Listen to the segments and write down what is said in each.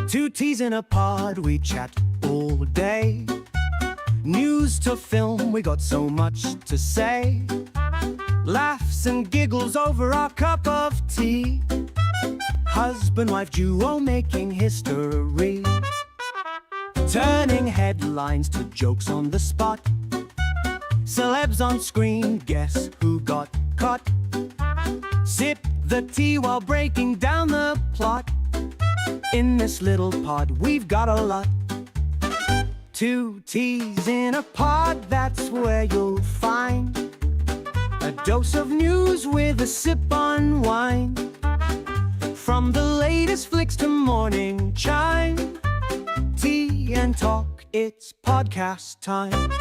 Two teas in a pod, we chat all day. News to film, we got so much to say. Laughs and giggles over our cup of tea. Husband-wife duo making history. Turning headlines to jokes on the spot. Celebs on screen, guess who got caught? Sip the tea while breaking down the plot. In this little pod, we've got a lot. Two teas in a pod, that's where you'll find a dose of news with a sip on wine. From the latest flicks to morning chime. Tea and talk, it's podcast time.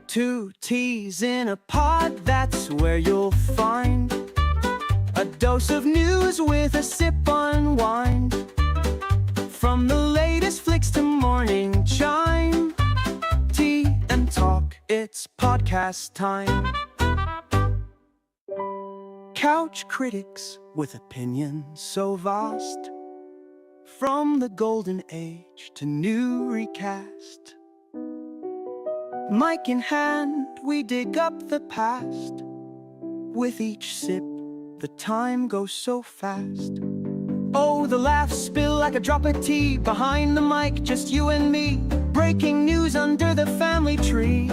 Two teas in a pod, that's where you'll find a dose of news with a sip on wine. From the latest flicks to morning chime. Tea and talk, it's podcast time. Couch critics with opinions so vast. From the golden age to new recast. Mic in hand, we dig up the past. With each sip, the time goes so fast. Oh, the laughs spill like a drop of tea. Behind the mic, just you and me. Breaking news under the family tree.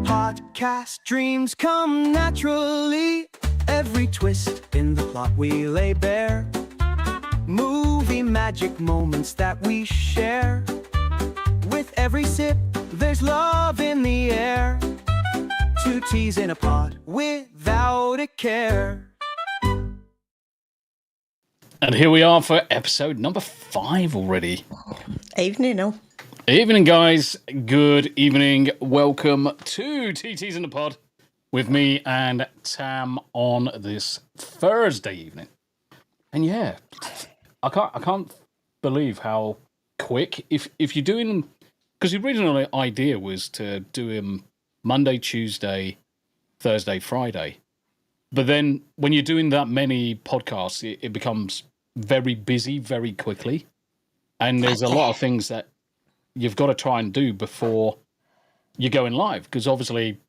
Podcast dreams come naturally. Every twist in the plot we lay bare. Movie magic moments that we share. With every sip, there's love in the air. Two teas in a pod without a care. And here we are for episode number 5 already. Evening, all. Evening, guys. Good evening. Welcome to TT's in the Pod with me and Tam on this Thursday evening. And yeah, I can't believe how quick. If you're doing, because the original idea was to do him Monday, Tuesday, Thursday, Friday. But then when you're doing that many podcasts, it becomes very busy very quickly. And there's a lot of things that you've got to try and do before you're going live. Because obviously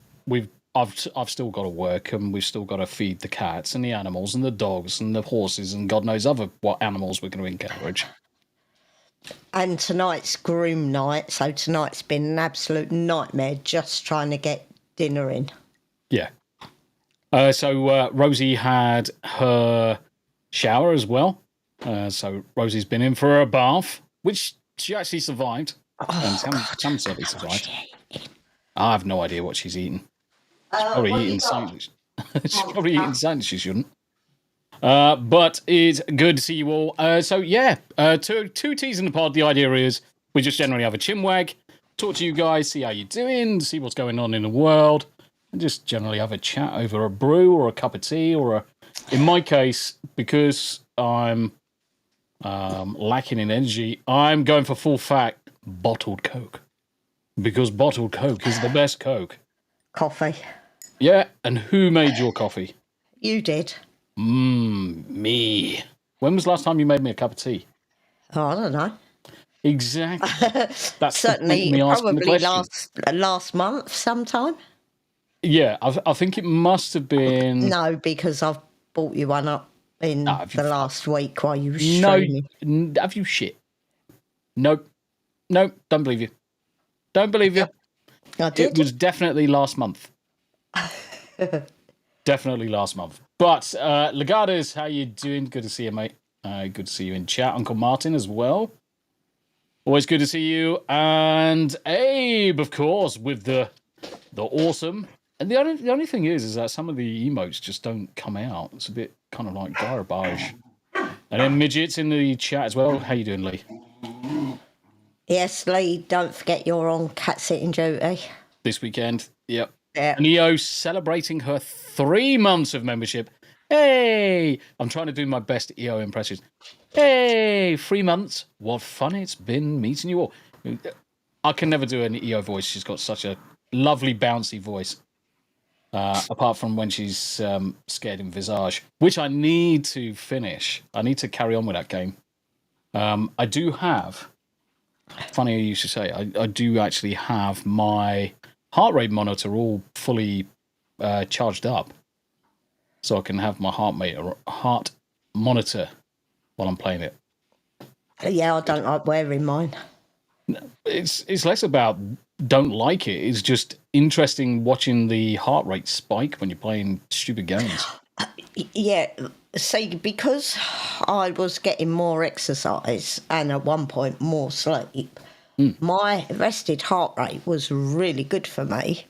I've still got to work, and we've still got to feed the cats and the animals and the dogs and the horses and God knows what animals we're going to encourage. And tonight's groom night, so tonight's been an absolute nightmare just trying to get dinner in. Yeah. So Rosie had her shower as well. So Rosie's been in for a bath, which she actually survived. Oh, and Tam certainly survived. I have no idea what she's eating. She's probably eating something. She's probably eating something she shouldn't. But it's good to see you all. So yeah, two teas in the pod. The idea is we just generally have a chinwag, talk to you guys, see how you're doing, see what's going on in the world, and just generally have a chat over a brew or a cup of tea, or in my case, because I'm lacking in energy, I'm going for full fat bottled Coke, because bottled Coke is the best Coke. Coffee. Yeah, and who made your coffee? You did. Me. When was the last time you made me a cup of tea? Oh, I don't know. Exactly. That's certainly me probably last month sometime. Yeah, I think it must have been. No, because I've bought you one up in the last week while you were streaming. No, have you shit? Nope, don't believe you. Don't believe you. I did. It was definitely last month. Definitely last month. But Lagardas, how you doing? Good to see you, mate. Good to see you in chat. Uncle Martin as well. Always good to see you. And Abe, of course, with the awesome. And the only thing is that some of the emotes just don't come out. It's a bit kind of like garbage. And then Midget's in the chat as well. How you doing, Lee? Yes, Lee, don't forget you're on cat sitting duty. This weekend, yep. Yeah. Neo celebrating her 3 months of membership. Hey, I'm trying to do my best EO impressions. Hey, 3 months. What fun it's been meeting you all. I can never do an EO voice. She's got such a lovely, bouncy voice. Apart from when she's scared in Visage, which I need to finish. I need to carry on with that game. I do have, funny you should say, I do actually have my heart rate monitor all fully charged up. So I can have my heart monitor while I'm playing it. Yeah, I don't like wearing mine. It's less about don't like it. It's just interesting watching the heart rate spike when you're playing stupid games. Yeah, see, because I was getting more exercise and at one point more sleep, my rested heart rate was really good for me.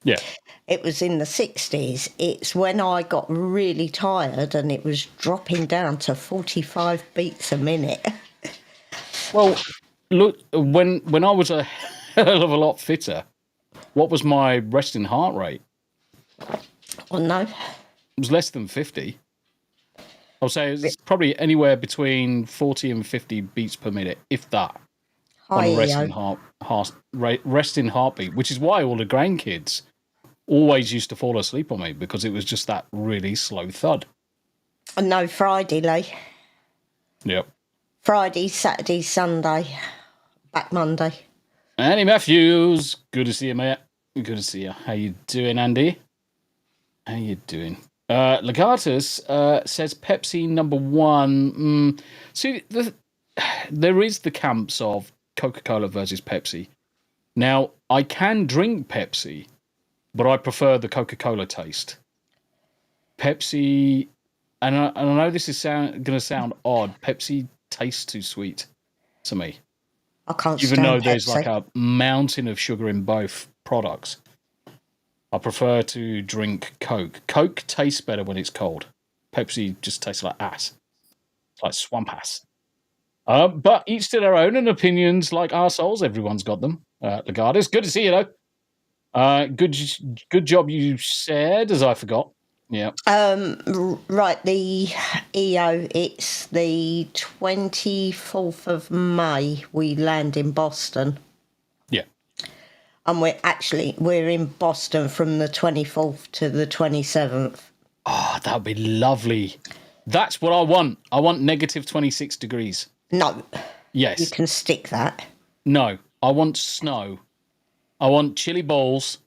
Yeah. It was in the 60s. It's when I got really tired and it was dropping down to 45 beats a minute. Well, look, when I was a hell of a lot fitter, what was my resting heart rate? Oh, no. It was less than 50. I'll say it's probably anywhere between 40 and 50 beats per minute, if that. On a resting heartbeat, which is why all the grandkids always used to fall asleep on me, because it was just that really slow thud. No, Friday, Lee. Yep. Friday, Saturday, Sunday, back Monday. Andy Matthews, good to see you, mate. Good to see you. How you doing, Andy? How you doing? Legatus says Pepsi #1. See, there is the camps of Coca-Cola versus Pepsi. Now, I can drink Pepsi, but I prefer the Coca-Cola taste. Pepsi, and I know this is going to sound odd, Pepsi tastes too sweet to me. I can't Even stand though there's Pepsi. like a mountain of sugar in both products. I prefer to drink Coke. Coke tastes better when it's cold. Pepsi just tastes like ass. It's like swamp ass. But each to their own, and opinions like arseholes, everyone's got them. Legardis, good to see you, though. Good job you said, as I forgot. Yeah. Right, the EO, it's the 24th of May we land in Boston. Yeah. And we're in Boston from the 24th to the 27th. Oh, that would be lovely. That's what I want. I want negative 26 degrees. No. Yes. You can stick that. No. I want snow. I want chili balls.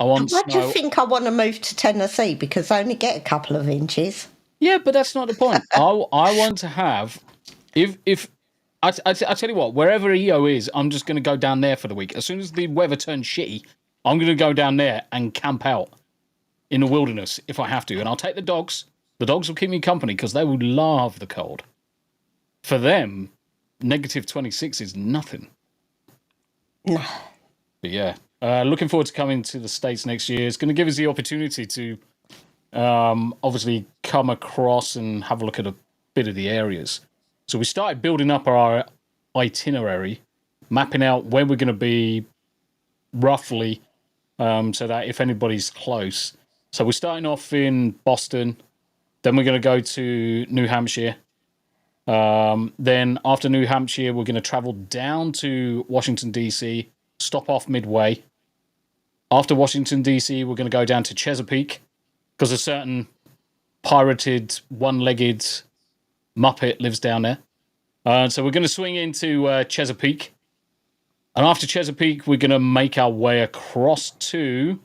I want Why snow. do you think I want to move to Tennessee? Because I only get a couple of inches. Yeah, but that's not the point. I want to have, if I tell you what, wherever EO is, I'm just going to go down there for the week. As soon as the weather turns shitty, I'm going to go down there and camp out in the wilderness if I have to. And I'll take the dogs. The dogs will keep me company because they will love the cold. For them, negative 26 is nothing. No. But yeah, looking forward to coming to the States next year. It's going to give us the opportunity to obviously come across and have a look at a bit of the areas. So we started building up our itinerary, mapping out where we're going to be roughly, so that if anybody's close. So we're starting off in Boston, then we're going to go to New Hampshire. Then after New Hampshire, we're going to travel down to Washington, D.C., stop off midway. After Washington, D.C., we're going to go down to Chesapeake because a certain pirated, one-legged Muppet lives down there. So we're going to swing into Chesapeake. And after Chesapeake, we're going to make our way across to...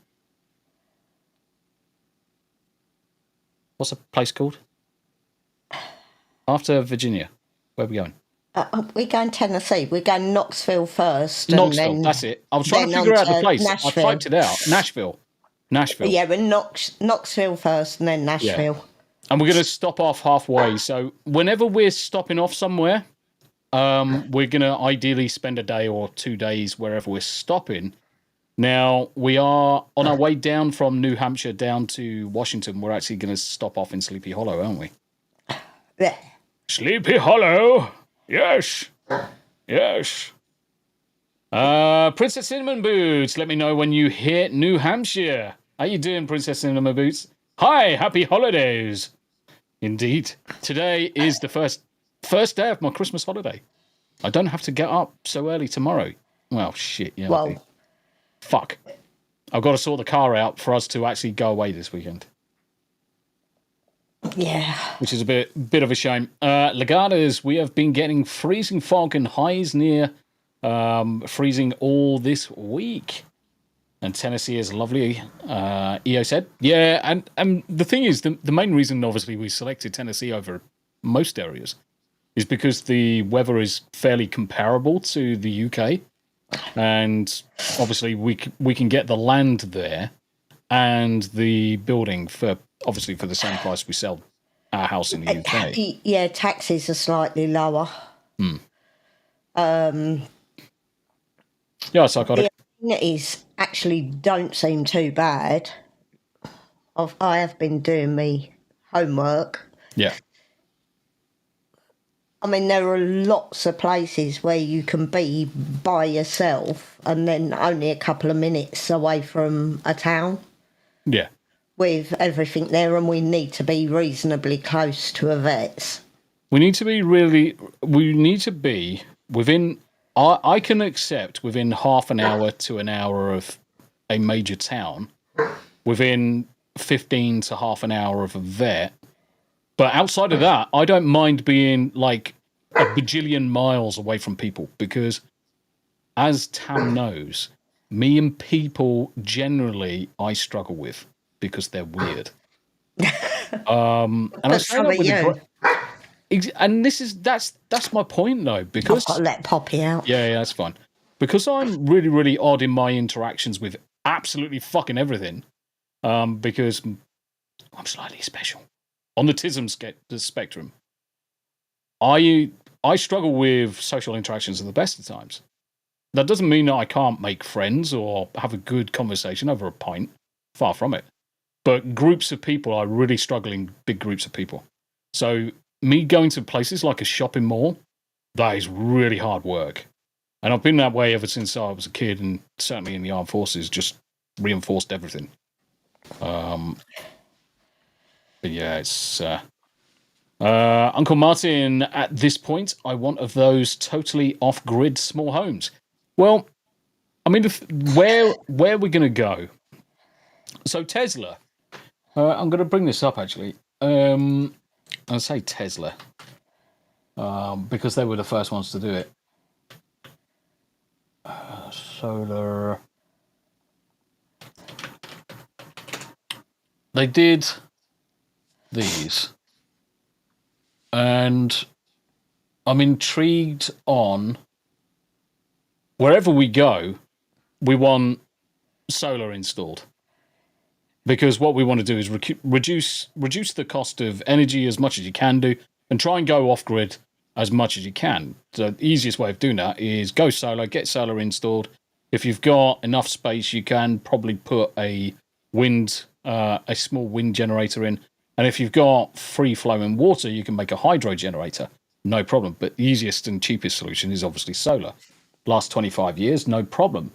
What's the place called? After Virginia. Where are we going? We're going Tennessee. We're going Knoxville first. Knoxville, and then, that's it. I was trying to figure out the place. Nashville. I typed it out. Nashville. Yeah, we're Knoxville first and then Nashville. Yeah. And we're going to stop off halfway. So whenever we're stopping off somewhere, we're going to ideally spend a day or 2 days wherever we're stopping. Now, we are on our way down from New Hampshire down to Washington. We're actually going to stop off in Sleepy Hollow, aren't we? Yeah. Sleepy Hollow. Yes. Yes. Princess Cinnamon Boots, let me know when you hit New Hampshire. How you doing, Princess Cinnamon Boots? Hi, happy holidays. Indeed. Today is the first day of my Christmas holiday. I don't have to get up so early tomorrow. Well, shit, yeah. I do. Well, Fuck. I've got to sort the car out for us to actually go away this weekend, yeah. which is a bit of a shame. Lagadas, we have been getting freezing fog and highs near freezing all this week. And Tennessee is lovely, EO said. Yeah, and the thing is, the main reason, obviously, we selected Tennessee over most areas is because the weather is fairly comparable to the UK. And obviously, we can get the land there and the building for the same price we sell our house in the UK. Yeah, taxes are slightly lower. Yeah, psychotic. The amenities actually don't seem too bad. I have been doing me homework. Yeah. I mean, there are lots of places where you can be by yourself and then only a couple of minutes away from a town Yeah. with everything there, and we need to be reasonably close to a vet's. We need to be within, I can accept within half an hour to an hour of a major town, within 15 to half an hour of a vet. But outside of that, I don't mind being like a bajillion miles away from people because, as Tam knows, me and people generally I struggle with because they're weird. And I say that with and that's my point though, because I've got to let Poppy out. yeah, that's fine. Because I'm really, really odd in my interactions with absolutely fucking everything. Because I'm slightly special on the autism spectrum. I struggle with social interactions at the best of times. That doesn't mean that I can't make friends or have a good conversation over a pint. Far from it. But groups of people, I really struggle in big groups of people. So me going to places like a shopping mall, that is really hard work. And I've been that way ever since I was a kid, and certainly in the armed forces, just reinforced everything. But yeah, it's Uncle Martin. At this point, I want of those totally off-grid small homes. Well, I mean, where are we going to go? So Tesla. I'm going to bring this up actually. I'll say Tesla because they were the first ones to do it. Solar. They did these, and I'm intrigued on wherever we go, we want solar installed. Because what we want to do is reduce the cost of energy as much as you can do, and try and go off grid as much as you can. The easiest way of doing that is go solar, get solar installed. If you've got enough space, you can probably put a small wind generator in, and if you've got free flowing water, you can make a hydro generator, no problem. But the easiest and cheapest solution is obviously solar. Last 25 years, no problem.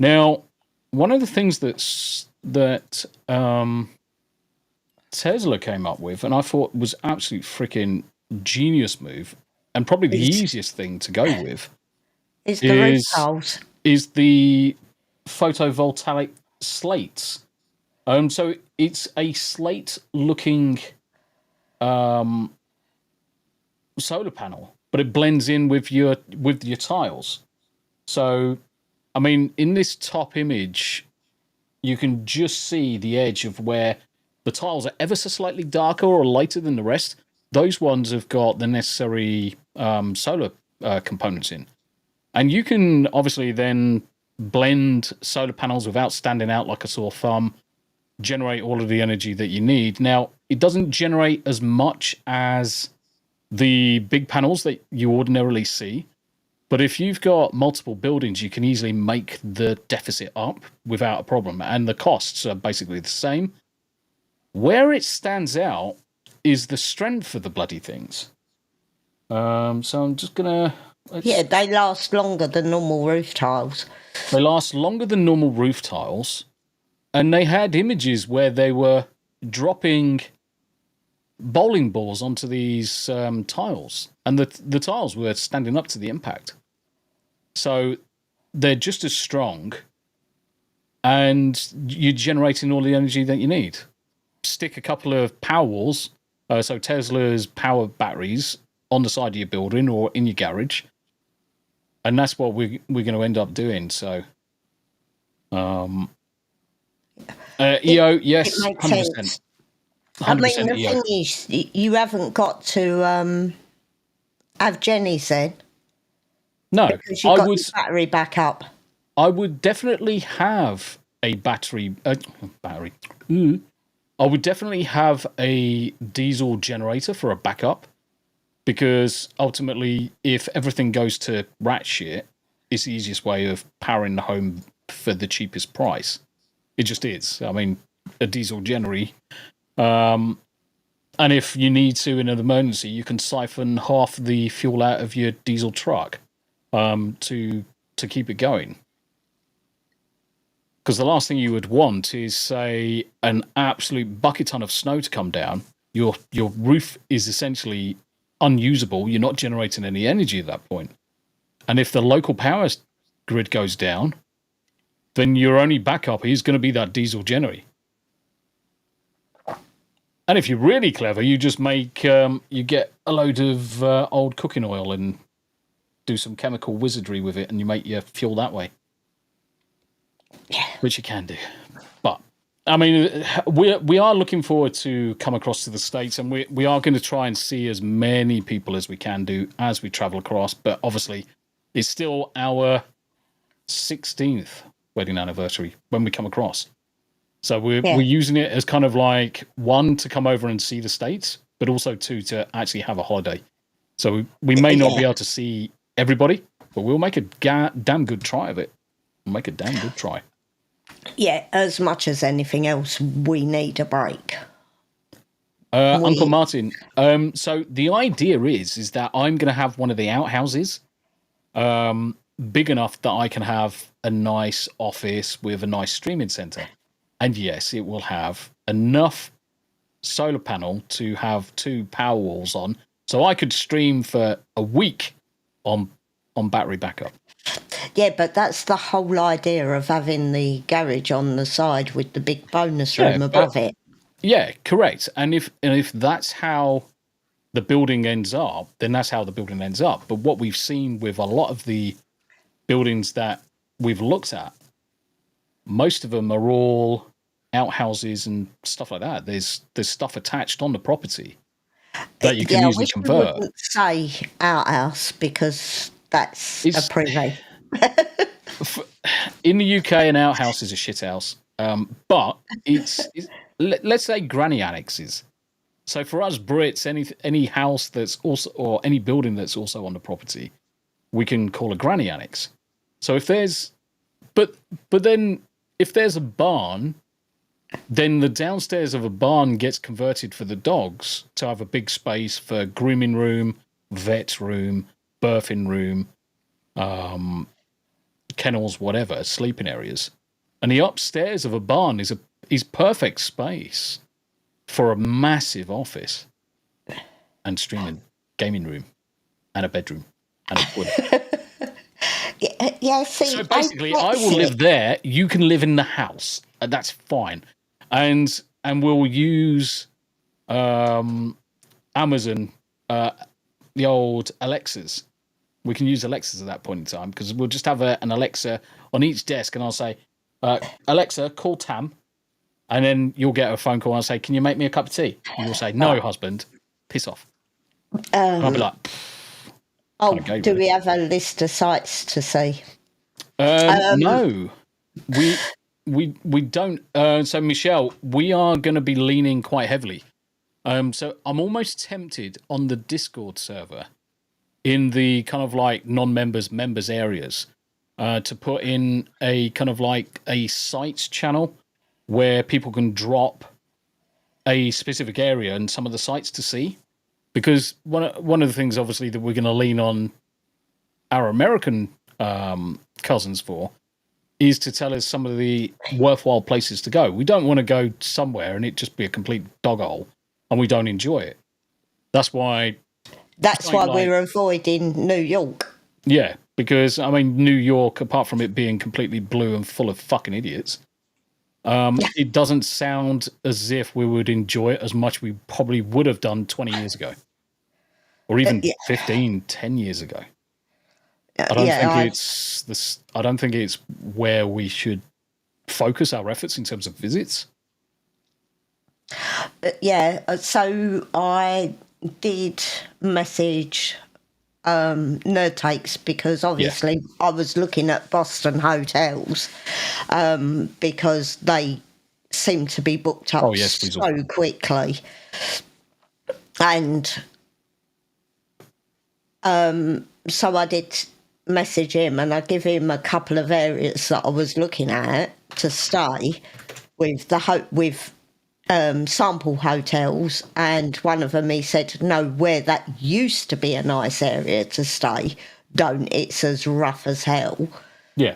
Now, one of the things that Tesla came up with, and I thought was absolute freaking genius move, and probably the easiest thing to go with, is the photovoltaic slates. So it's a slate-looking solar panel, but it blends in with your tiles. So, I mean, in this top image, you can just see the edge of where the tiles are ever so slightly darker or lighter than the rest. Those ones have got the necessary solar components in. And you can obviously then blend solar panels without standing out like a sore thumb, generate all of the energy that you need. Now, it doesn't generate as much as the big panels that you ordinarily see. But if you've got multiple buildings, you can easily make the deficit up without a problem. And the costs are basically the same. Where it stands out is the strength of the bloody things. So I'm just going to... Yeah, they last longer than normal roof tiles. They last longer than normal roof tiles. And they had images where they were dropping bowling balls onto these tiles, and the tiles were standing up to the impact. So they're just as strong, and you're generating all the energy that you need. Stick a couple of power walls, so Tesla's power batteries, on the side of your building or in your garage, and that's what we're going to end up doing. So, EO, yes, it makes 100%. sense. 100% I mean, the EO. thing is, you haven't got to have Jenny's then. No, Because you've got your battery back up. I would definitely have a battery. I would definitely have a diesel generator for a backup, because ultimately, if everything goes to rat shit, it's the easiest way of powering the home for the cheapest price. It just is. I mean, a diesel generator. And if you need to in an emergency, you can siphon half the fuel out of your diesel truck to keep it going. Because the last thing you would want is, say, an absolute bucket ton of snow to come down. Your roof is essentially unusable. You're not generating any energy at that point. And if the local power grid goes down, then your only backup is going to be that diesel generator. And if you're really clever, you just make you get a load of old cooking oil and do some chemical wizardry with it, and you make your fuel that way. Yeah, which you can do. But I mean, we are looking forward to come across to the States, and we are going to try and see as many people as we can do as we travel across. But obviously, it's still our 16th wedding anniversary when we come across. So we're using it as kind of like, one, to come over and see the States, but also two, to actually have a holiday. So we may not be able to see everybody, but we'll make a damn good try of it. We'll make a damn good try. Yeah, as much as anything else, we need a break. Uncle Martin, so the idea is that I'm going to have one of the outhouses big enough that I can have a nice office with a nice streaming center. And yes, it will have enough solar panel to have 2 power walls on, so I could stream for a week on battery backup. Yeah, but that's the whole idea of having the garage on the side with the big bonus room above it. Yeah, correct. And if that's how the building ends up, then that's how the building ends up. But what we've seen with a lot of the buildings that we've looked at, most of them are all outhouses and stuff like that. There's stuff attached on the property that you can usually convert. I wouldn't say outhouse, because that's a private. In the UK, an outhouse is a shithouse. But let's say granny annexes. So for us Brits, any house that's also, or any building that's also on the property, we can call a granny annex. So if there's, but then if there's a barn, then the downstairs of a barn gets converted for the dogs to have a big space for grooming room, vet room, birthing room, kennels, whatever, sleeping areas. And the upstairs of a barn is perfect space for a massive office and streaming, gaming room, and a bedroom and a toilet. Yeah, see, so basically, I will live there. You can live in the house. That's fine. And we'll use Amazon, the old Alexas. We can use Alexas at that point in time, because we'll just have an Alexa on each desk, and I'll say, Alexa, call Tam. And then you'll get a phone call and I'll say, can you make me a cup of tea? And you'll say, no, husband, piss off. I'll be like, do we have a list of sites to see? No, we don't. So Michelle, we are going to be leaning quite heavily. So I'm almost tempted on the Discord server, in the kind of like non-members, members areas, to put in a kind of like a sites channel where people can drop a specific area and some of the sites to see. Because one of the things, obviously, that we're going to lean on our American cousins for is to tell us some of the worthwhile places to go. We don't want to go somewhere and it just be a complete dog hole. and we don't enjoy it. That's why. That's why we're avoiding New York. Yeah, because I mean, New York, apart from it being completely blue and full of fucking idiots, it doesn't sound as if we would enjoy it as much we probably would have done 20 years ago, or even 15, 10 years ago. I don't think it's where we should focus our efforts in terms of visits. So I did message Nerd Takes because obviously I was looking at Boston hotels because they seem to be booked up so quickly. And so I did message him and I give him a couple of areas that I was looking at to stay with sample hotels, and one of them he said, no, where that used to be a nice area to stay, it's as rough as hell. Yeah.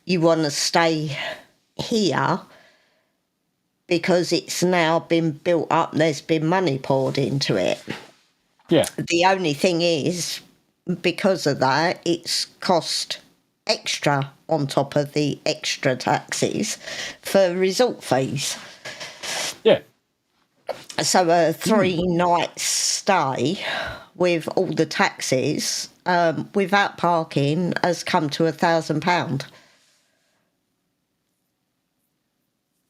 You want to stay here because it's now been built up, there's been money poured into it. Yeah. The only thing is, because of that, it's cost extra on top of the extra taxes for resort fees. Yeah. So a 3-night stay with all the taxes without parking has come to £1,000.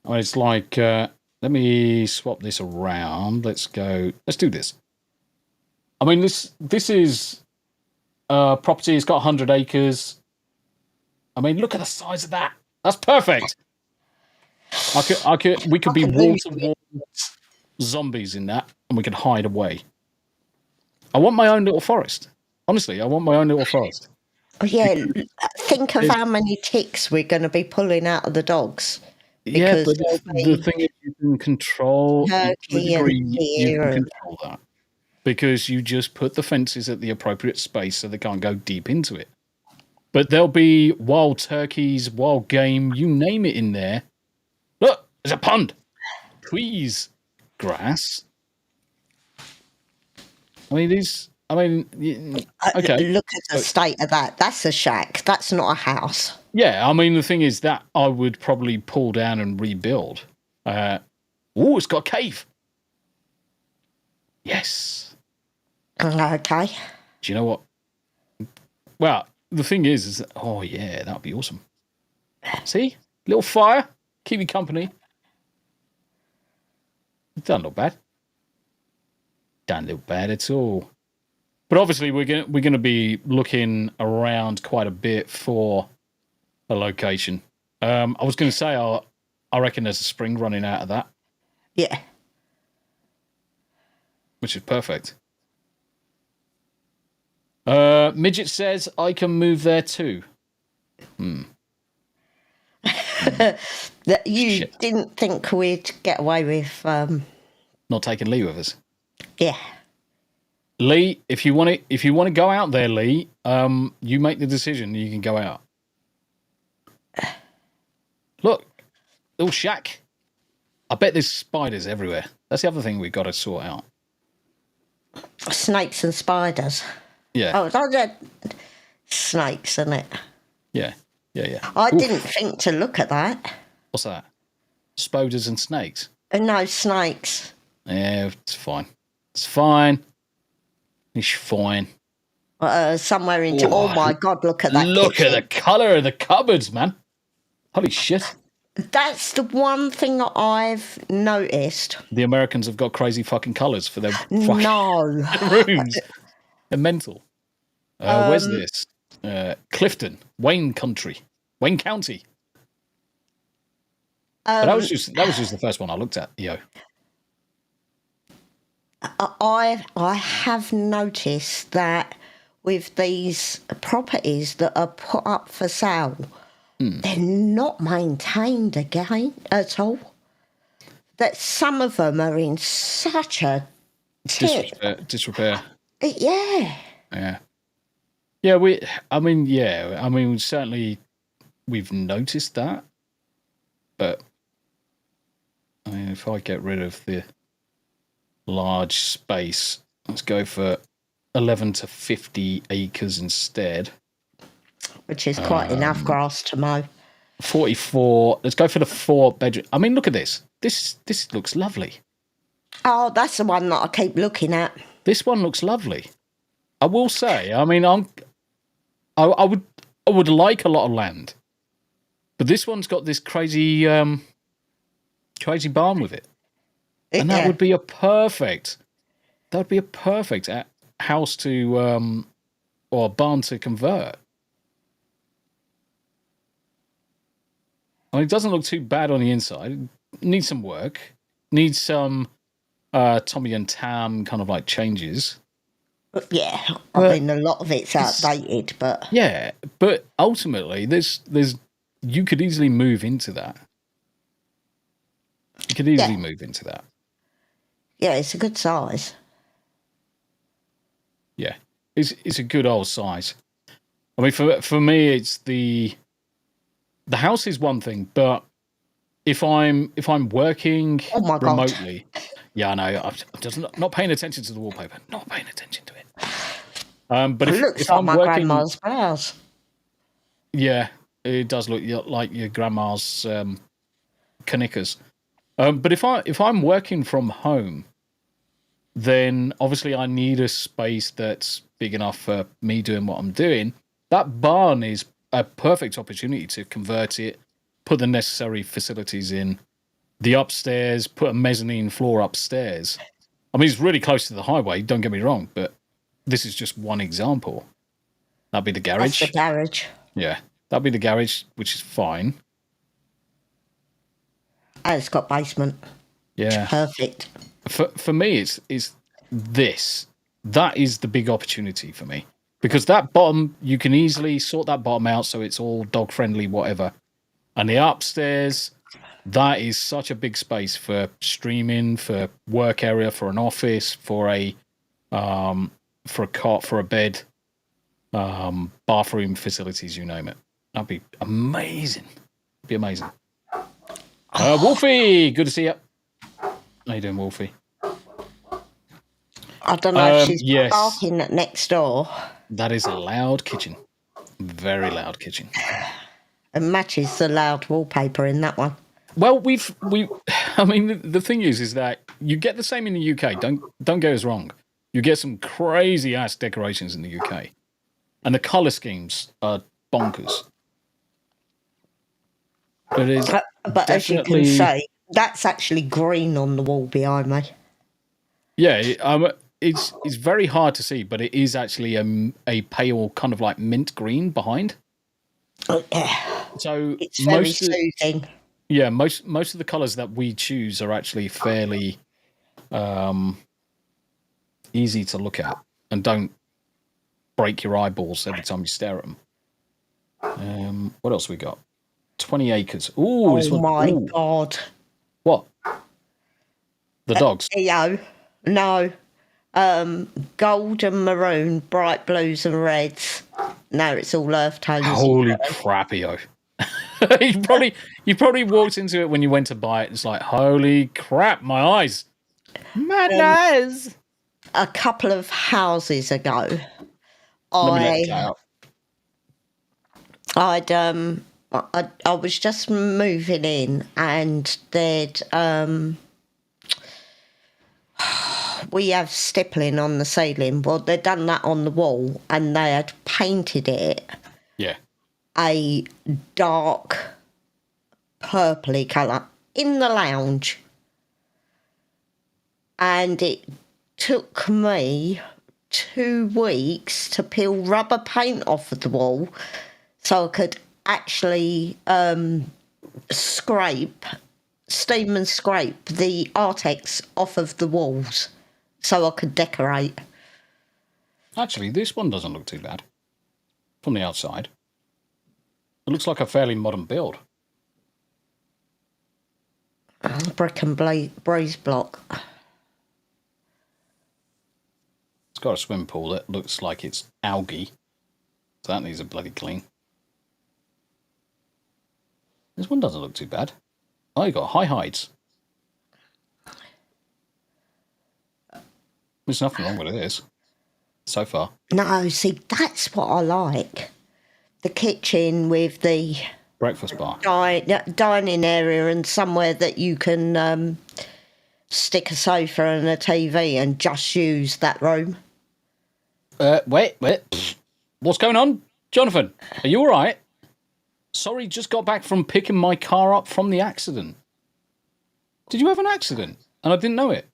Well, it's like, let me swap this around. Let's do this. I mean, this is property. It's got 100 acres. I mean, look at the size of that. That's perfect. We could be wall to wall zombies in that, and we could hide away. I want my own little forest. Honestly, I want my own little forest. Yeah, think of how many ticks we're going to be pulling out of the dogs. Yeah, but the thing is, you can control that because you just put the fences at the appropriate space so they can't go deep into it. But there'll be wild turkeys, wild game, you name it in there. Look, there's a pond. Trees, grass. Okay. Look at the state of that. That's a shack. That's not a house. Yeah, I mean, the thing is that I would probably pull down and rebuild. It's got a cave. Yes. Okay. Do you know what? Well, the thing is that, that would be awesome. See? Little fire. Keep me company. It doesn't look bad. Don't look bad at all. But obviously, we're gonna be looking around quite a bit for a location. I was going to say, I reckon there's a spring running out of that. Yeah. Which is perfect. Midget says, I can move there too. That you didn't think we'd get away with... not taking Lee with us. Yeah. Lee, if you want to go out there, Lee, you make the decision. You can go out. Look, little shack. I bet there's spiders everywhere. That's the other thing we've got to sort out. Snakes and spiders. Yeah. Oh, snakes, isn't it? Yeah. I didn't think to look at that. What's that? Spoders and snakes? No, snakes. Yeah, it's fine. It's fine. It's fine. Somewhere into... Oh, my God, look at that Look kitchen. at the colour of the cupboards, man. Holy shit. That's the one thing I've noticed. The Americans have got crazy fucking colours for their fucking rooms. They're mental. Where's this? Clifton, Wayne County. That was just the first one I looked at, yo. I have noticed that with these properties that are put up for sale, they're not maintained again at all. That some of them are in such a disrepair. Yeah. Certainly we've noticed that. But I mean, if I get rid of the large space. Let's go for 11 to 50 acres instead. Which is quite enough grass to mow. 44. Let's go for the 4-bedroom. I mean, look at this. This looks lovely. Oh, that's the one that I keep looking at. This one looks lovely. I will say. I mean, I would like a lot of land, but this one's got this crazy barn with it, and that would be a perfect. That would be a perfect house to or barn to convert. I mean, it doesn't look too bad on the inside. It needs some work. Needs some Tombi and Tam kind of like changes. Yeah, I mean, a lot of it's outdated, but... Yeah, but ultimately, there's you could easily move into that. You could easily move into that. Yeah, it's a good size. Yeah, it's a good old size. I mean, for me, it's the house is one thing, but if I'm working remotely, yeah, I know, I'm just not paying attention to the wallpaper, not paying attention to it. But It looks if like I'm my working, grandma's blouse. yeah, it does look like your grandma's knickers. But if I'm working from home, then obviously I need a space that's big enough for me doing what I'm doing. That barn is a perfect opportunity to convert it, put the necessary facilities in, the upstairs, put a mezzanine floor upstairs. I mean, it's really close to the highway, don't get me wrong, but this is just one example. That'd be the garage. That's the garage. Yeah, that'd be the garage, which is fine. And it's got basement. Yeah. Perfect. For me, it's this. That is the big opportunity for me. Because that bottom, you can easily sort that bottom out so it's all dog friendly, whatever. And the upstairs, that is such a big space for streaming, for work area, for an office, for a cot, for a bed, bathroom facilities, you name it. That'd be amazing. It'd be amazing. Wolfie, good to see you. How you doing, Wolfie? I don't know if she's barking at next door. That is a loud kitchen. Very loud kitchen. It matches the loud wallpaper in that one. Well, I mean, the thing is that you get the same in the UK. Don't get us wrong. You get some crazy ass decorations in the UK, and the color schemes are bonkers. But as you can see, that's actually green on the wall behind me. Yeah, it's very hard to see, but it is actually a pale kind of like mint green behind. Yeah. So it's very soothing. Yeah, most of the colours that we choose are actually fairly easy to look at and don't break your eyeballs every time you stare at them. What else we got? 20 acres. Ooh, oh my God. What? The dogs? No. Gold and maroon, bright blues and reds. No, it's all earth tones. Holy crappio. you probably walked into it when you went to buy it. It's like, holy crap, my eyes. Madness. A couple of houses ago, I was just moving in, and we have stippling on the ceiling. Well, they'd done that on the wall, and they had painted it. Yeah. A dark purpley colour in the lounge. And it took me 2 weeks to peel rubber paint off of the wall so I could actually steam and scrape the Artex off of the walls so I could decorate. Actually, this one doesn't look too bad from the outside. It looks like a fairly modern build. Brick and breeze block. It's got a swimming pool that looks like it's algae. So that needs a bloody clean. This one doesn't look too bad. Oh, you got high heights. There's nothing wrong with this so far. No, see, that's what I like. The kitchen with the Breakfast bar. dining area and somewhere that you can stick a sofa and a TV and just use that room. Wait. What's going on? Jonathan, are you all right? Sorry, just got back from picking my car up from the accident. Did you have an accident? And I didn't know it.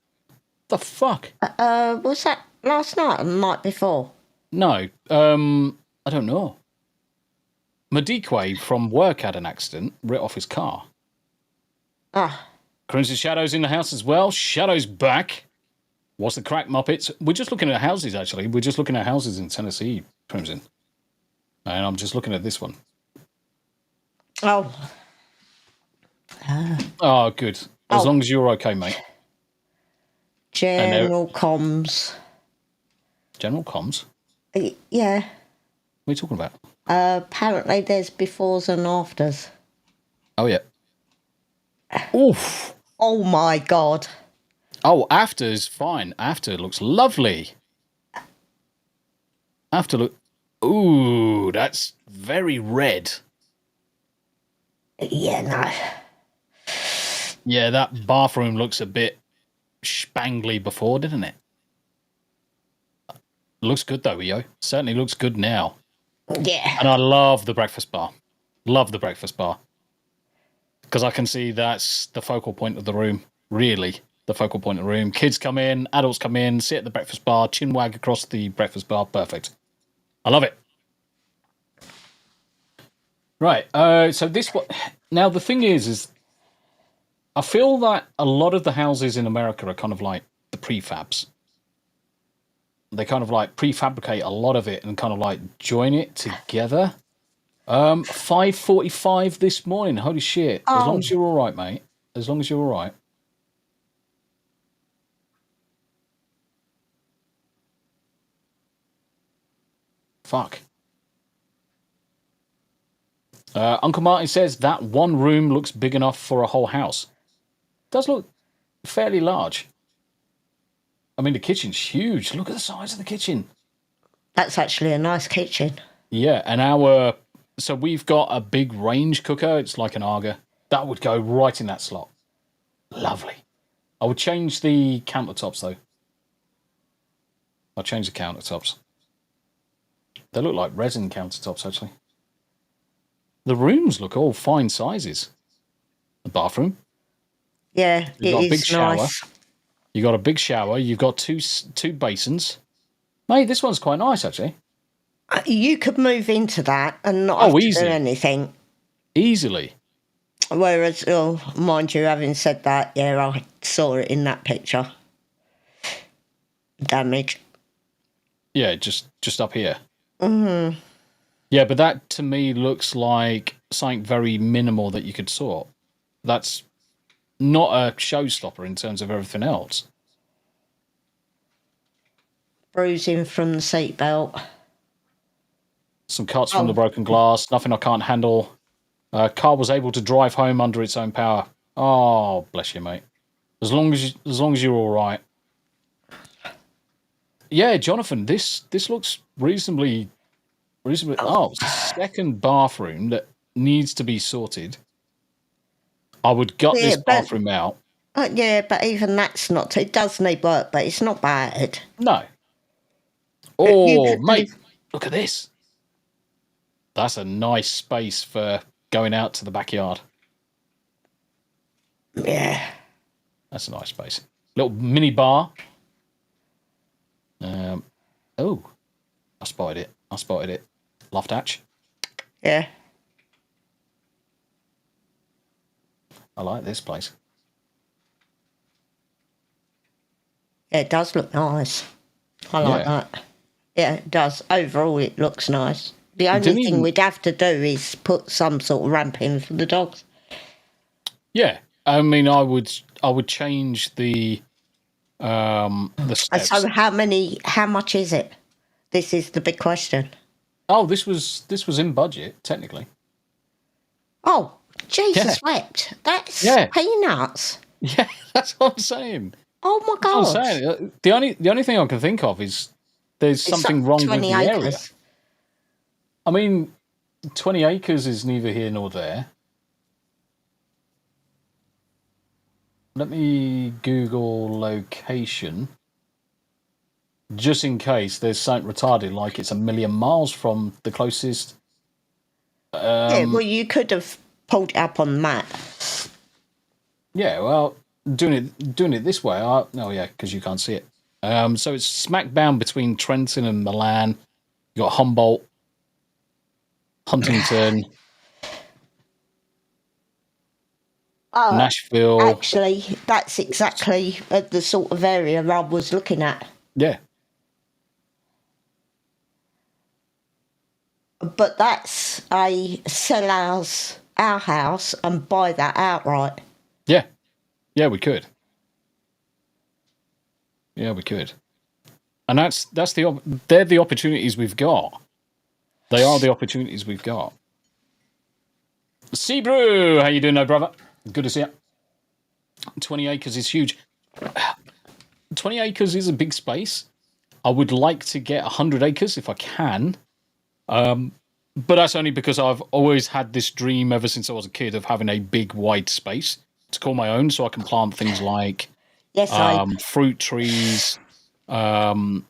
The fuck? Was that last night or the night before? No, I don't know. Madikwe from work had an accident, writ off his car. Ah. Crimson Shadow's in the house as well. Shadow's back. What's the crack, Muppets? We're just looking at houses, actually. We're just looking at houses in Tennessee, Crimson. And I'm just looking at this one. Oh. Oh, good. As long as you're okay, mate. General comms. General comms? Yeah. What are you talking about? Apparently there's befores and afters. Oh, yeah. Oof. Oh, my God. Oh, after's fine. After looks lovely. After look... Ooh, that's very red. Yeah, no. Yeah, that bathroom looks a bit spangly before, didn't it? Looks good, though, yo. Certainly looks good now. Yeah. And I love the breakfast bar. Love the breakfast bar. Because I can see that's the focal point of the room. Really, the focal point of the room. Kids come in, adults come in, sit at the breakfast bar, chinwag across the breakfast bar. Perfect. I love it. Right. So this one... Now, the thing is I feel that a lot of the houses in America are kind of like the prefabs. They kind of like prefabricate a lot of it and kind of like join it together. 5:45 this morning. Holy shit. As long as you're all right, mate. As long as you're all right. Fuck. Uncle Martin says that one room looks big enough for a whole house. Does look fairly large. I mean, the kitchen's huge. Look at the size of the kitchen. That's actually a nice kitchen. Yeah, and so we've got a big range cooker. It's like an Arga. That would go right in that slot. Lovely. I would change the countertops, though. I'll change the countertops. They look like resin countertops, actually. The rooms look all fine sizes. The bathroom. Yeah, You've got a big is shower. nice. You've got a big shower. You've got two basins. Mate, this one's quite nice, actually. You could move into that and not have to easy. do anything. Easily. Whereas, mind you, having said that, yeah, I saw it in that picture. Damage. Yeah, just up here. Mm-hmm. Yeah, but that to me looks like something very minimal that you could sort. That's not a showstopper in terms of everything else. Bruising from the seatbelt. Some cuts from the broken glass. Nothing I can't handle. Car was able to drive home under its own power. Oh, bless you, mate. As long as you're all right. Yeah, Jonathan, this looks reasonably. Oh, second bathroom that needs to be sorted. I would gut this bathroom out. Yeah, but even that's not. It does need work, but it's not bad. No. Oh, mate, look at this. That's a nice space for going out to the backyard. Yeah. That's a nice space. Little mini bar. Oh, I spotted it. Loft hatch. Yeah. I like this place. Yeah, it does look nice. I like that. Yeah, it does. Overall, it looks nice. The only thing we'd have to do is put some sort of ramp in for the dogs. Yeah, I mean, I would change the steps. So how much is it? This is the big question. Oh, this was in budget, technically. Oh, Jesus wept. That's peanuts. Yeah, that's what I'm saying. Oh my That's what God. I'm saying. The only thing I can think of is there's It's something wrong with 20 the area. acres. I mean, 20 acres is neither here nor there. Let me Google location. Just in case there's something retarded, like it's 1,000,000 miles from the closest. Yeah, well, you could have pulled it up on the map. Yeah, well, doing it this way. Oh yeah, because you can't see it. So it's smack bang between Trenton and Milan. You got Humboldt, Huntington, Nashville. Actually, that's exactly the sort of area I was looking at. Yeah, But that's a sell our house and buy that outright. yeah, yeah. We could. Yeah, we could. And they're the opportunities we've got. They are the opportunities we've got. Seabrew, how you doing, brother? Good to see you. 20 acres is huge. 20 acres is a big space. I would like to get 100 acres if I can. But that's only because I've always had this dream ever since I was a kid of having a big, wide space to call my own so I can plant things like fruit trees, Christmas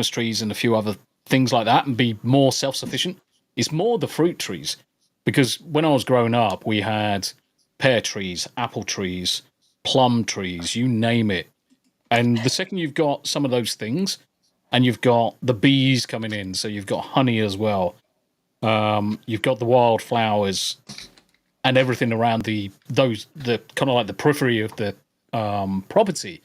trees, and a few other things like that and be more self-sufficient. It's more the fruit trees. Because when I was growing up, we had pear trees, apple trees, plum trees, you name it. And the second you've got some of those things, and you've got the bees coming in, so you've got honey as well. You've got the wildflowers and everything around the kind of like the periphery of the property.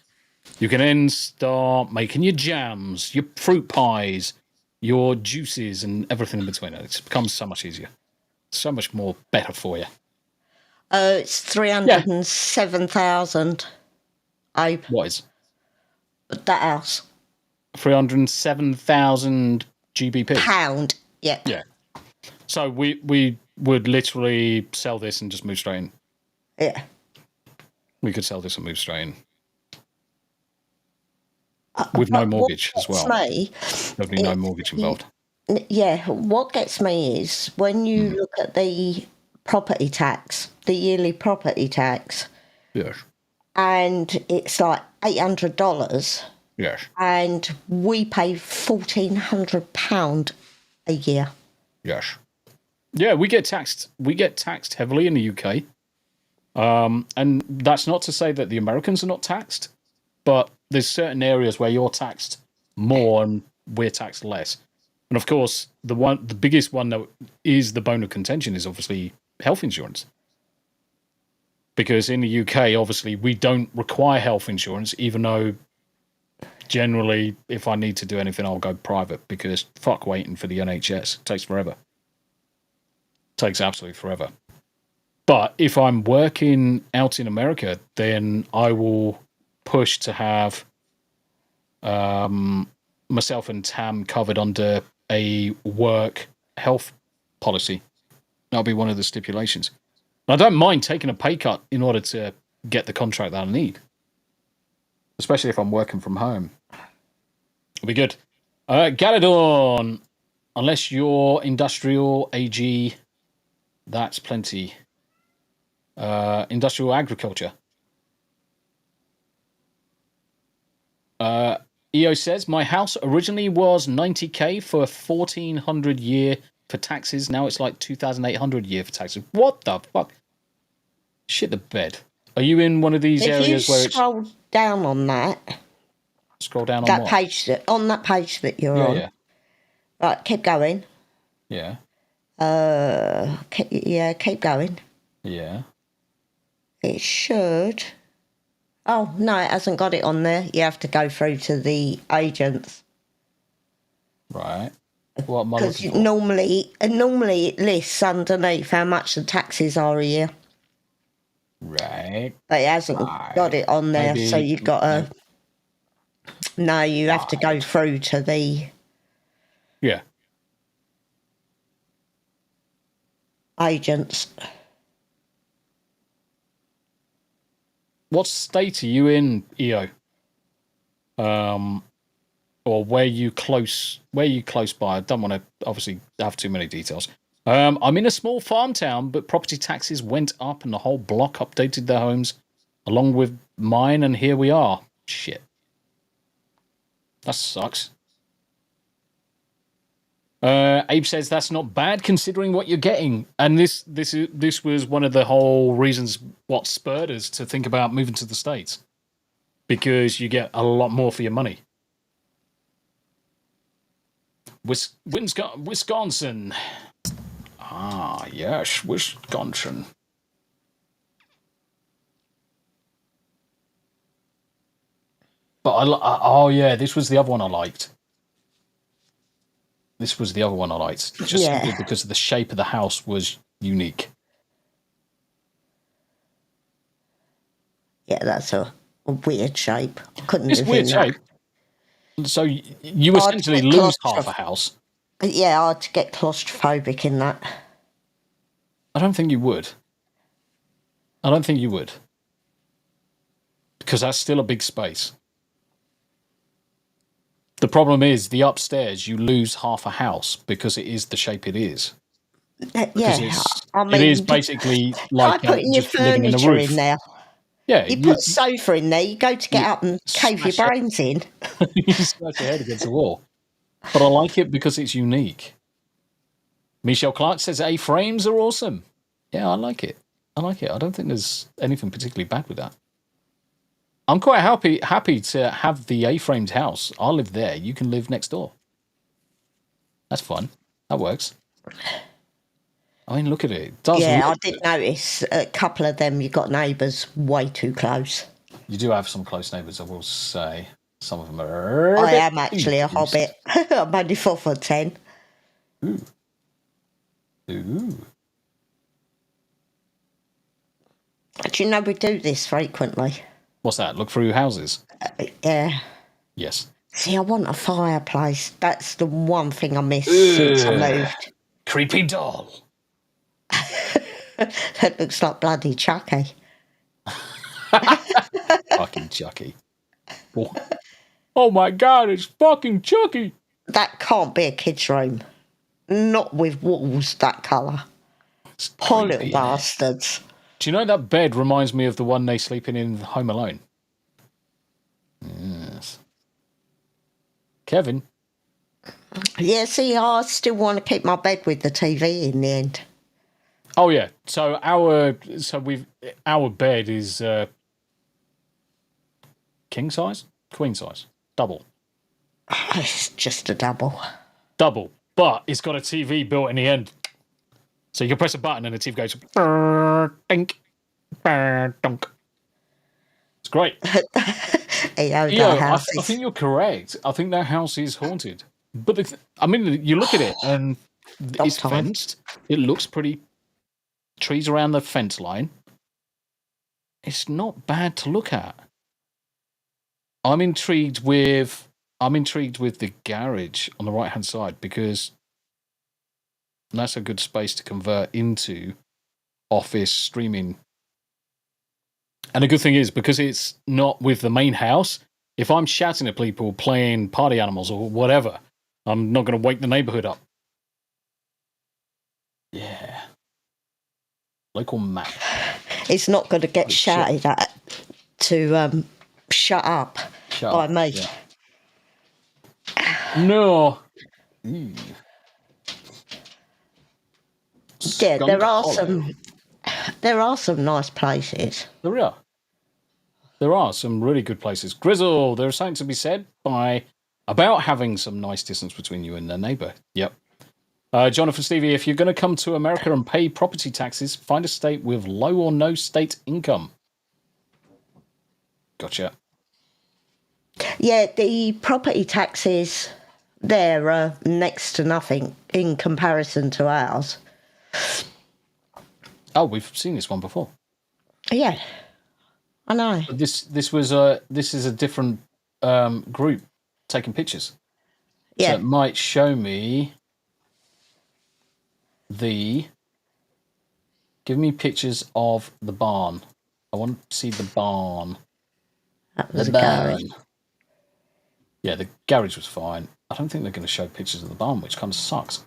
You can then start making your jams, your fruit pies, your juices, and everything in between. It becomes so much easier. So much more better for you. It's 307,000. What is That house. 307,000 GBP? Pound. Yeah. Yeah. So we would literally sell this and just move straight in. Yeah. We could sell this and move straight in. With no mortgage as well. There'll be no mortgage involved. Yeah, what gets me is when you look at the property tax, the yearly property tax, Yes. and it's like $800, Yes. and we pay £1,400 a year. Yes. Yeah, we get taxed. We get taxed heavily in the UK. And that's not to say that the Americans are not taxed, but there's certain areas where you're taxed more and we're taxed less. And of course, the biggest one that is the bone of contention is obviously health insurance. Because in the UK, obviously, we don't require health insurance, even though generally, if I need to do anything, I'll go private because fuck waiting for the NHS. It takes forever. It takes absolutely forever. But if I'm working out in America, then I will push to have myself and Tam covered under a work health policy. That'll be one of the stipulations. I don't mind taking a pay cut in order to get the contract that I need, especially if I'm working from home. It'll be good. Galadorn, unless you're industrial AG, that's plenty. Industrial agriculture. EO says, my house originally was 90k for 1,400 year for taxes. Now it's like 2,800 year for taxes. What the fuck? Shit the bed. Are you in one of these areas where it's... Scroll down on that. Scroll down on that what? page on that page that you're on. Yeah. Right, keep going. Yeah. Keep going. Yeah. It should. Oh, no, it hasn't got it on there. You have to go through to the agents. Right. What am I Because looking for? normally it lists underneath how much the taxes are a year. Right. But it hasn't got it on there, so you've got to... No, you have to go through to the... Yeah. agents. what state are you in, EO? Or where you close by? I don't want to obviously have too many details. I'm in a small farm town, but property taxes went up and the whole block updated their homes along with mine, and here we are. Shit. That sucks. Abe says that's not bad considering what you're getting. And this was one of the whole reasons what spurred us to think about moving to the States. Because you get a lot more for your money. Wisconsin. Ah, yes, Wisconsin. But oh yeah, this was the other one I liked. Just simply because the shape of the house was unique. Yeah, that's a weird shape. Couldn't It's live weird in that. shape. So you essentially lose half a house. Yeah, I'd get claustrophobic in that. I don't think you would. Because that's still a big space. The problem is the upstairs, you lose half a house because it is the shape it is. Yeah, I mean, it is basically like try putting your just living in a furniture roof. in there. Yeah, You put a sofa in there, you go to get up and cave your smash it. brains in. You scratch your head against the wall. But I like it because it's unique. Michelle Clark says A-frames are awesome. Yeah, I like it. I don't think there's anything particularly bad with that. I'm quite happy to have the A-framed house. I'll live there. You can live next door. That's fun. That works. I mean, look at it. I did notice a couple of them, you got neighbours way too close. You do have some close neighbours, I will say. Some of them are... I am actually a hobbit. I'm only 4'10". Ooh. Do you know we do this frequently? What's that? Look through houses? Yeah. Yes. See, I want a fireplace. That's the one thing I miss since I moved. Creepy doll. That looks like bloody Chucky. Fucking Chucky. Oh my God, it's fucking Chucky. That can't be a kid's room. Not with walls that colour. Poor little bastards. Do you know that bed reminds me of the one they sleep in Home Alone? Yes. Kevin? Yeah, see, I still want to keep my bed with the TV in the end. Oh yeah. So our bed is king size? Queen size? Double. It's just a double. Double. But it's got a TV built in the end. So you can press a button and the TV goes dink, dunk. It's great. I think you're correct. I think that house is haunted. But you look at it and it's fenced. It looks pretty. Trees around the fence line. It's not bad to look at. I'm intrigued with the garage on the right hand side because that's a good space to convert into office streaming. And the good thing is, because it's not with the main house, if I'm shouting at people playing party animals or whatever, I'm not going to wake the neighborhood up. Yeah. Local map. It's not going to get shouted at to shut up by me. Yeah. No. Mm. Yeah, there are some nice places. There are some really good places. Grizzle, there's something to be said about having some nice distance between you and the neighbour. Yep. Jonathan Stevie, if you're going to come to America and pay property taxes, find a state with low or no state income. Gotcha. Yeah, the property taxes there are next to nothing in comparison to ours. Oh, we've seen this one before. Yeah, I know. But this is a different group taking pictures. Yeah, So it might show me give me pictures of the barn I want to see the barn. That was The a garage. barn. Yeah, the garage was fine. I don't think they're going to show pictures of the barn, which kind of sucks.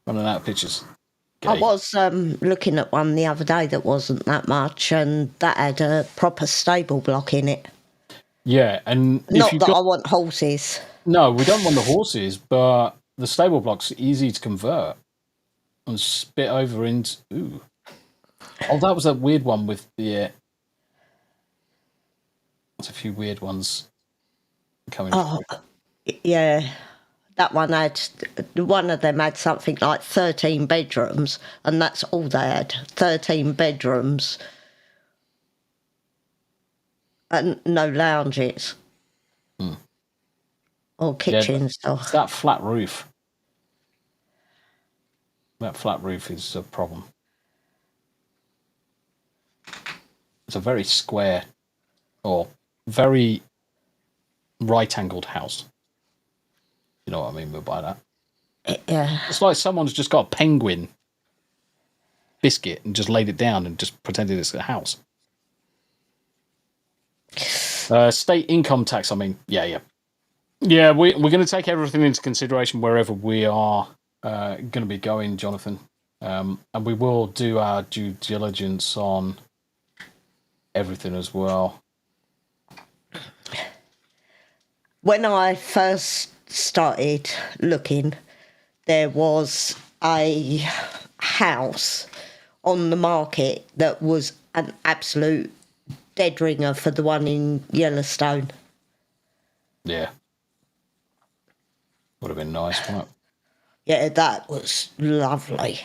Running out of pictures. I Gay. was looking at one the other day that wasn't that much, and that had a proper stable block in it. Yeah, and if Not you've that got... I want horses. No, we don't want the horses, but the stable block's easy to convert and spit over into... Ooh. Oh, that was a weird one with the... There's a few weird ones coming through. Yeah, that one one of them had something like 13 bedrooms, and that's all they had, 13 bedrooms. And no lounges. Or kitchen stuff. It's that flat roof. That flat roof is a problem. It's a very square or very right-angled house. You know what I mean by that? Yeah. It's like someone's just got a penguin biscuit and just laid it down and just pretended it's a house. State income tax, I mean, yeah. Yeah, we're going to take everything into consideration wherever we are going to be going, Jonathan. And we will do our due diligence on everything as well. When I first started looking, there was a house on the market that was an absolute dead ringer for the one in Yellowstone. Yeah. Would have been nice, wouldn't it? Yeah, that was lovely.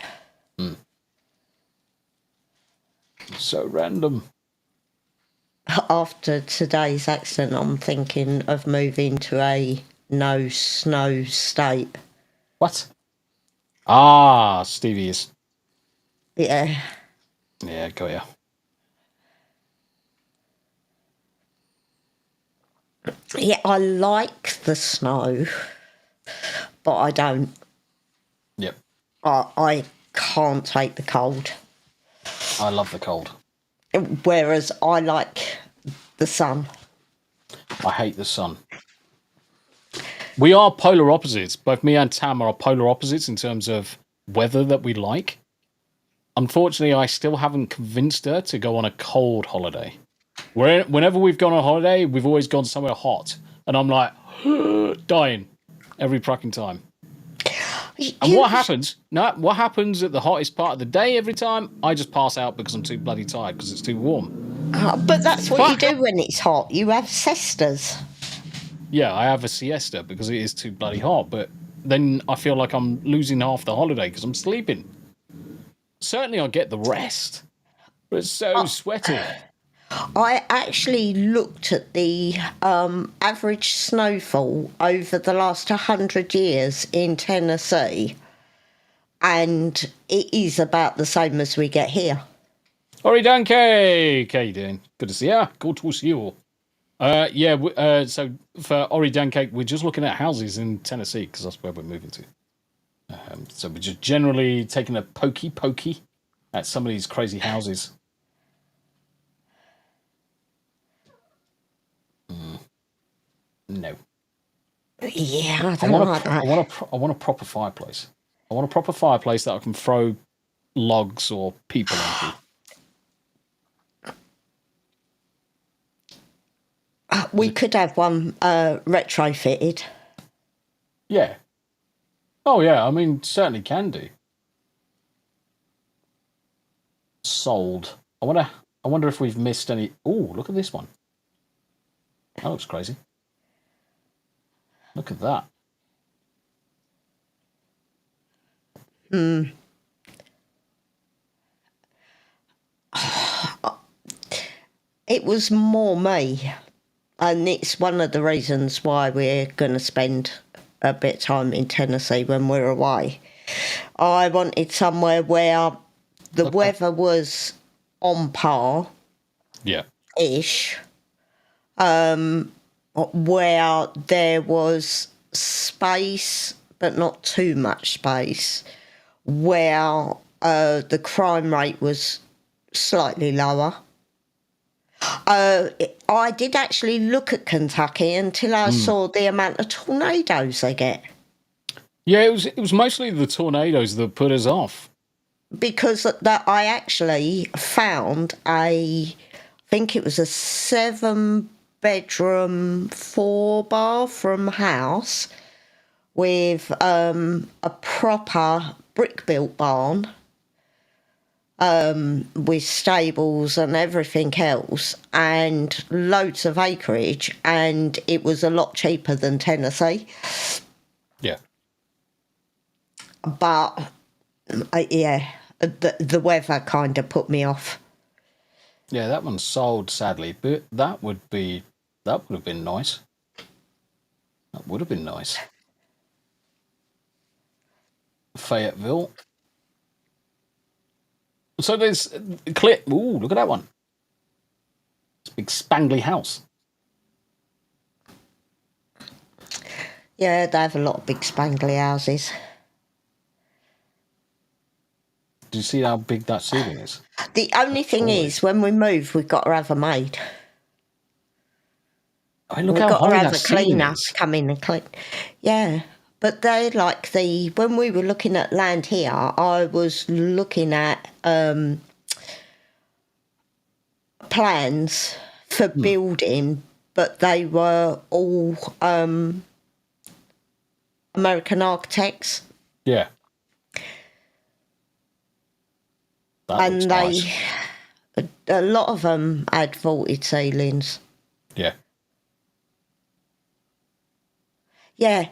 So random. After today's accident, I'm thinking of moving to a no snow state. What? Ah, Stevie is. Yeah. Yeah, got ya. Yeah, I like the snow, but I don't. Yep. I can't take the cold. I love the cold. Whereas I like the sun. I hate the sun. We are polar opposites. Both me and Tam are polar opposites in terms of weather that we like. Unfortunately, I still haven't convinced her to go on a cold holiday. Whenever we've gone on holiday, we've always gone somewhere hot. And I'm like, dying every fucking time. And what happens? No, what happens at the hottest part of the day every time? I just pass out because I'm too bloody tired because it's too warm. But that's what you do when it's hot. You have siestas. Yeah, I have a siesta because it is too bloody hot. But then I feel like I'm losing half the holiday because I'm sleeping. Certainly, I'll get the rest, but it's so sweaty. I actually looked at the average snowfall over the last 100 years in Tennessee, and it is about the same as we get here. Ori Dancake! How you doing? Good to see you. Good to see you. So for Ori Dancake, we're just looking at houses in Tennessee because that's where we're moving to. So we're just generally taking a pokey at some of these crazy houses. No. Yeah, I don't like that. I want a proper fireplace. I want a proper fireplace that I can throw logs or people into. We could have one retrofitted. Yeah. Oh yeah, I mean certainly can do. Sold. I wonder if we've missed any. Oh, look at this one. That looks crazy. Look at that. It was more me, and it's one of the reasons why we're going to spend a bit of time in Tennessee when we're away. I wanted somewhere where the weather was on par-ish, Yeah. where there was space, but not too much space, where the crime rate was slightly lower. I did actually look at Kentucky until I saw the amount of tornadoes they get. Yeah, it was mostly the tornadoes that put us off. Because that I actually found I think it was a 7-bedroom, 4-bathroom house with a proper brick-built barn with stables and everything else and loads of acreage, and it was a lot cheaper than Tennessee. Yeah. But, the weather kind of put me off. Yeah, that one sold, sadly, but that would have been nice. That would have been nice. Fayetteville. So there's clear. Ooh, look at that one. It's a big spangly house. Yeah, they have a lot of big spangly houses. Do you see how big that ceiling is? The only thing is, when we move, we've got to have a maid. I mean, look We've how got to high have that a ceiling cleaner is. come in and clean. Yeah, but they like when we were looking at land here, I was looking at plans for building, but they were all American architects. Yeah. That And looks they, nice. a lot of them had vaulted ceilings. Yeah. Yeah.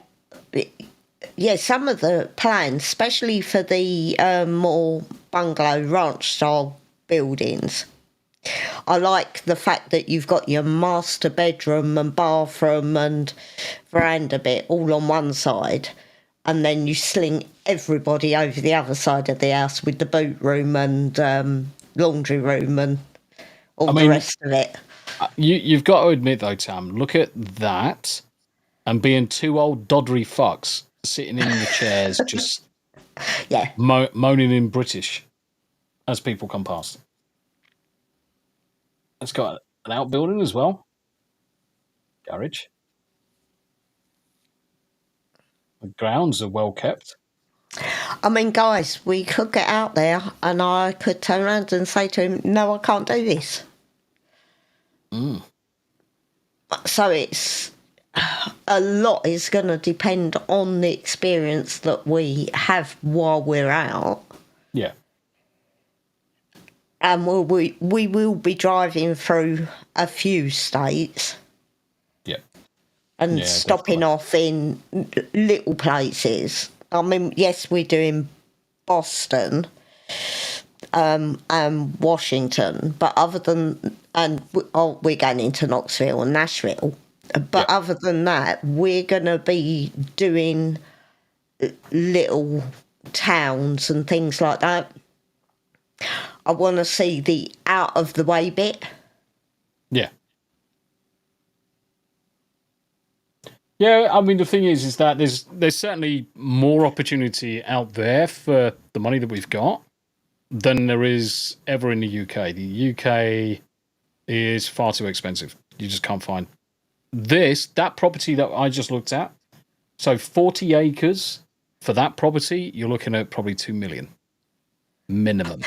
Yeah, some of the plans, especially for the more bungalow ranch style buildings, I like the fact that you've got your master bedroom and bathroom and veranda bit all on one side, and then you sling everybody over the other side of the house with the boot room and laundry room and all the rest of it. You've got to admit, though, Tam, look at that and being two old doddery fucks sitting in the chairs just Yeah. moaning in British as people come past. It's got an outbuilding as well. Garage. The grounds are well kept. I mean, guys, we could get out there and I could turn around and say to him, no, I can't do this. So it's a lot is going to depend on the experience that we have while we're out. Yeah. And we will be driving through a few states Yeah. and Yeah, stopping off in little places. I mean, yes, we're doing Boston and Washington, but other than, we're going into Knoxville and Nashville. But other than that, we're going to be doing little towns and things like that. I want to see the out of the way bit. Yeah. Yeah, I mean, the thing is that there's certainly more opportunity out there for the money that we've got than there is ever in the UK. The UK is far too expensive. You just can't find that property that I just looked at. So 40 acres for that property, you're looking at probably 2 million minimum.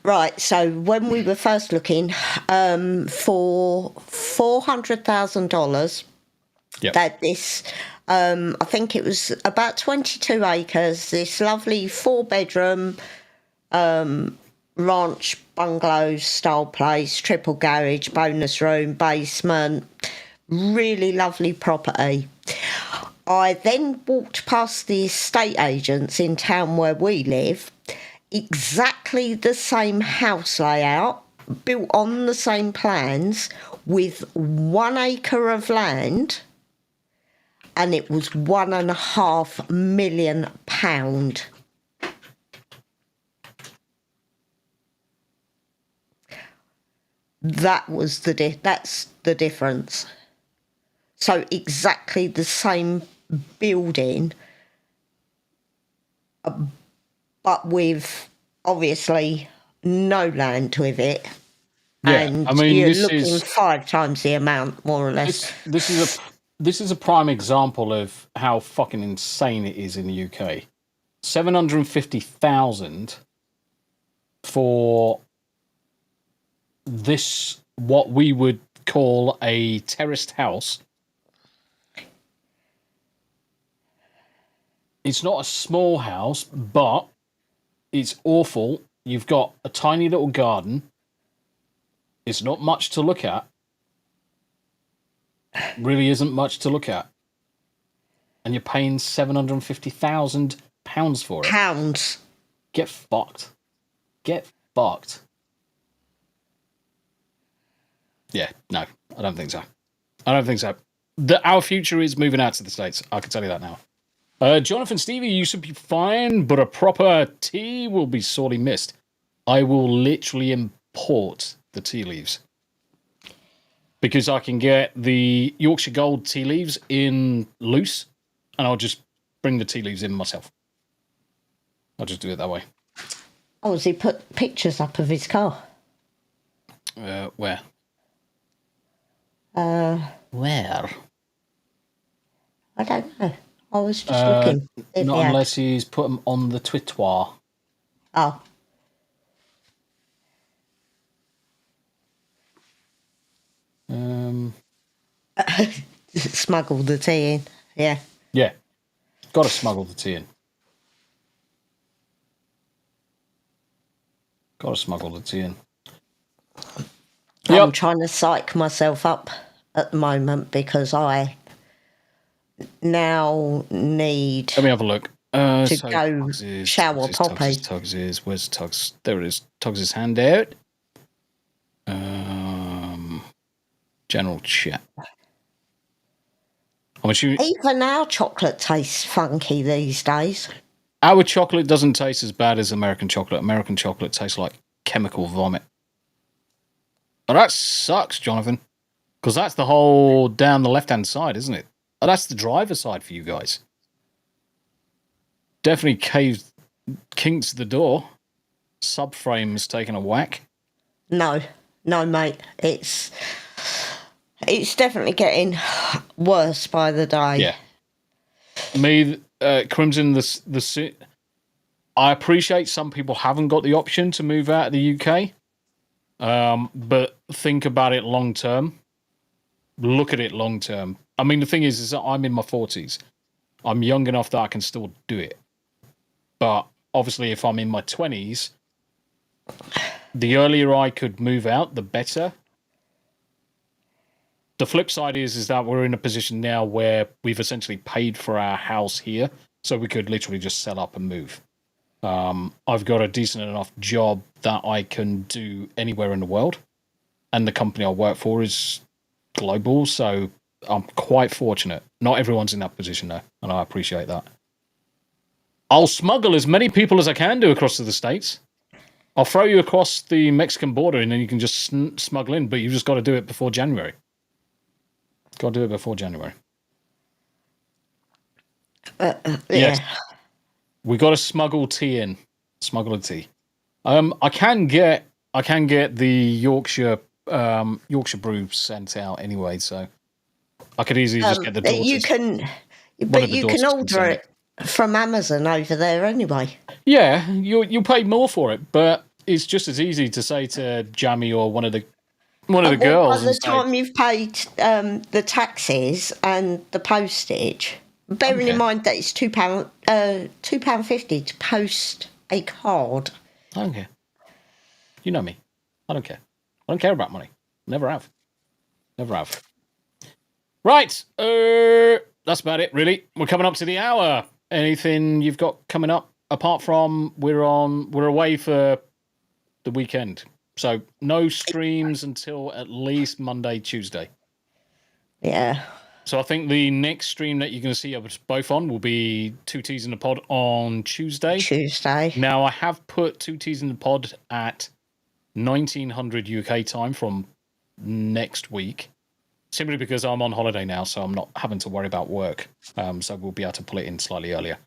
Right, so when we were first looking, for $400,000, Yep. that this, I think it was about 22 acres, this lovely 4-bedroom ranch bungalow style place, triple garage, bonus room, basement, really lovely property. I then walked past the estate agents in town where we live, exactly the same house layout, built on the same plans, with 1 acre of land, and it was £1.5 million. That's the difference. So exactly the same building, but with obviously no land with it. Yeah, And I mean, you're this looking is 5 times the amount, more or less. this is a prime example of how fucking insane it is in the UK. 750,000 for this, what we would call a terraced house. It's not a small house, but it's awful. You've got a tiny little garden. It's not much to look at. Really isn't much to look at. And you're paying £750,000 for it. Pounds. Get fucked. Get fucked. Yeah, no, I don't think so. I don't think so. Our future is moving out to the States. I can tell you that now. Jonathan Stevie, you should be fine, but a proper tea will be sorely missed. I will literally import the tea leaves. Because I can get the Yorkshire Gold tea leaves in loose, and I'll just bring the tea leaves in myself. I'll just do it that way. Oh, has he put pictures up of his car? Where? Where? Where? I don't know. I was just looking. Not unless he's put them on the Twitter. Oh. Smuggle the tea in. Yeah. Yeah. Got to smuggle the tea in. Got to smuggle the tea in. I'm trying to psych myself up at the moment because I now need Let me have a look. to go shower Poppy. Where's Tugs? There it is. Tugs' handout. General chat. I'm assuming Even our chocolate tastes funky these days. our chocolate doesn't taste as bad as American chocolate. American chocolate tastes like chemical vomit. Oh, that sucks, Jonathan. Because that's the whole down the left-hand side, isn't it? Oh, that's the driver's side for you guys. Definitely kinked the door. Subframe's taken a whack. No, mate. It's definitely getting worse by the day. Yeah. Me, Crimson, I appreciate some people haven't got the option to move out of the UK. But think about it long term. Look at it long term. I mean, the thing is that I'm in my 40s. I'm young enough that I can still do it. But obviously, if I'm in my 20s, the earlier I could move out, the better. The flip side is that we're in a position now where we've essentially paid for our house here, so we could literally just sell up and move. I've got a decent enough job that I can do anywhere in the world, and the company I work for is global, so I'm quite fortunate. Not everyone's in that position, though, and I appreciate that. I'll smuggle as many people as I can do across to the States. I'll throw you across the Mexican border, and then you can just smuggle in, but you've just got to do it before January. Got to do it before January. Yeah. Yes. We got to smuggle tea in. Smuggle a tea. I can get the Yorkshire brew sent out anyway, so I could easily just get the daughters. You can order it from Amazon over there anyway. Yeah, you'll pay more for it, but it's just as easy to say to Jamie or one of the girls. By the time you've paid the taxes and the postage, bearing in mind that it's £2.50 to post a card. I don't care. You know me. I don't care. I don't care about money. Never have. Never have. Right. That's about it, really. We're coming up to the hour. Anything you've got coming up apart from we're away for the weekend? So no streams until at least Monday, Tuesday. Yeah. So I think the next stream that you're going to see us both on will be 2 T's in the Pod on Tuesday. Now, I have put 2 T's in the Pod at 1900 UK time from next week, simply because I'm on holiday now, so I'm not having to worry about work. So we'll be able to pull it in slightly earlier.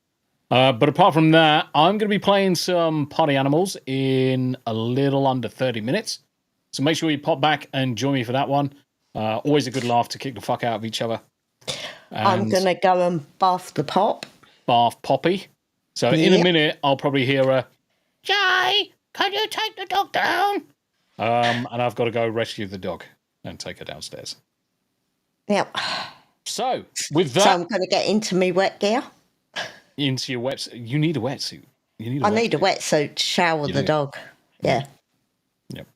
But apart from that, I'm going to be playing some Potty Animals in a little under 30 minutes. So make sure you pop back and join me for that one. Always a good laugh to kick the fuck out of each other. I'm going to go and bath the pop. Bath Poppy. So in a minute, I'll probably hear a, Jay, can you take the dog down? And I've got to go rescue the dog and take her downstairs. Yep. So with that... So I'm going to get into me wet gear. Into your wetsuit. You need a wetsuit. I need a wetsuit to shower the dog. Yeah. Yep.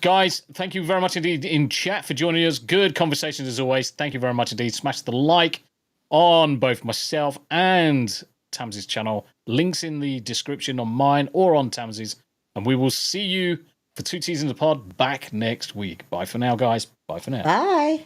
Guys, thank you very much indeed in chat for joining us. Good conversations as always. Thank you very much indeed. Smash the like on both myself and Tamsy's channel. Links in the description on mine or on Tamsy's. And we will see you for 2 T's in the pod back next week. Bye for now, guys. Bye for now. Bye.